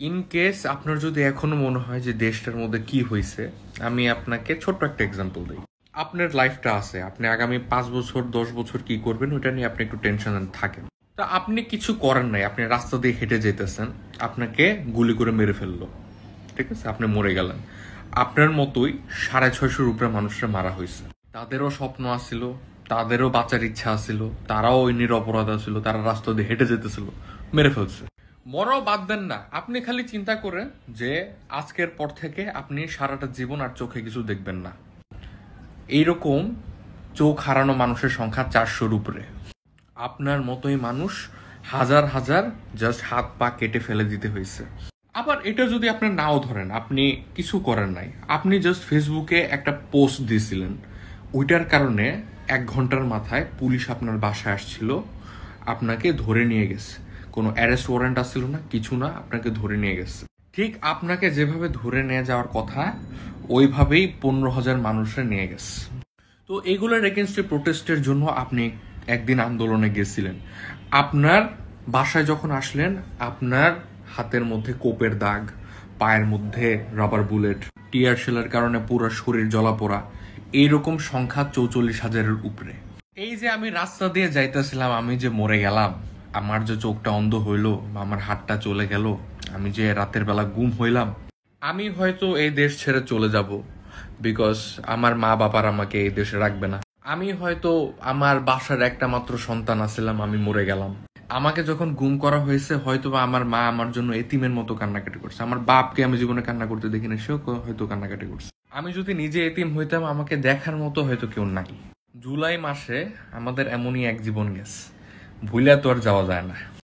In case আপনার যদি এখনো মনে হয় যে দেশটার মধ্যে কি হয়েছে, আমি আপনাকে ছোট্ট একটা এক্সাম্পল দিই। আপনার লাইফটা আছে, আপনি আগামী 5 বছর 10 বছর কি করবেন ওইটা নিয়ে আপনি একটু টেনশন থাকেন। তা আপনি কিছু করেন নাই, আপনি রাস্তা দিয়ে হেঁটে যেতেছেন, আপনাকে গুলি করে মেরে ফেললো, ঠিক আছে, আপনি মরে গেলেন। আপনার মতোই 650 উপরে মানুষরা মারা হয়েছে। তাদেরও স্বপ্ন আসছিল, তাদেরও বাঁচার ইচ্ছা আসছিল, তারাও ওই নিরপরাধ ছিল, তারা রাস্তা দিয়ে হেঁটে যেতেছিল, মেরে ফেলছে। মরাও বাদ দেন না, আপনি খালি চিন্তা করেন যে আজকের পর থেকে আপনি সারাটা জীবন আর চোখে কিছু দেখবেন না। এইরকম চোখ হারানো মানুষের সংখ্যা 400-র উপরে। আপনার মতোই মানুষ হাজার হাজার জাস্ট হাত পা কেটে ফেলে দিতে হয়েছে। আবার এটা যদি আপনি নাও ধরেন, আপনি কিছু করেন নাই, আপনি জাস্ট ফেসবুকে একটা পোস্ট দিয়েছিলেন, ওইটার কারণে 1 ঘন্টার মাথায় পুলিশ আপনার বাসায় আসছিল, আপনাকে ধরে নিয়ে গেছে। কোনো অ্যারেস্ট ওয়ারেন্ট আসছিল না, কিছু না, আপনাকে ধরে নিয়ে গেছে। ঠিক আপনাকে যেভাবে ধরে নিয়ে যাওয়ার কথা ওইভাবেই 15,000 মানুষরা নিয়ে গেছে। তো এগুলোর এগেনস্টে প্রোটেস্টের জন্য আপনি একদিন আন্দোলনে গেছিলেন। আপনার বাসায় যখন আসলেন, আপনার হাতের মধ্যে কোপের দাগ, পায়ের মধ্যে রাবার বুলেট, টিয়ার শেলের কারণে পুরো শরীর জ্বলাপোড়া, এইরকম সংখ্যা 44,000-এর উপরে। এই যে আমি রাস্তা দিয়ে যাইতেছিলাম, আমি যে মরে গেলাম, আমার যে চোখটা অন্ধ হইলো, আমার হাতটা চলে গেল, আমি যে রাতের বেলা গুম হইলাম, আমি হয়তো এই দেশ ছেড়ে চলে যাব, বিকজ আমার মা বাবার আমাকে এই দেশে রাখবে না। আমি হয়তো আমার বাসার একটা মাত্র সন্তান আছিলাম, আমি মরে গেলাম। আমাকে যখন গুম করা হয়েছে, হয়তো বা আমার মা আমার জন্য এতিমের মতো কান্নাকাটি করছে। আমার বাপকে আমি জীবনে কান্না করতে দেখিনি, সেও হয়তো কান্নাকাটি করছে। আমি যদি নিজে এতিম হইতাম, আমাকে দেখার মতো হয়তো কেউ নাই। জুলাই মাসে আমাদের এমনই এক জীবন গেছে, ভুলে তো আর যাওয়া যায় না।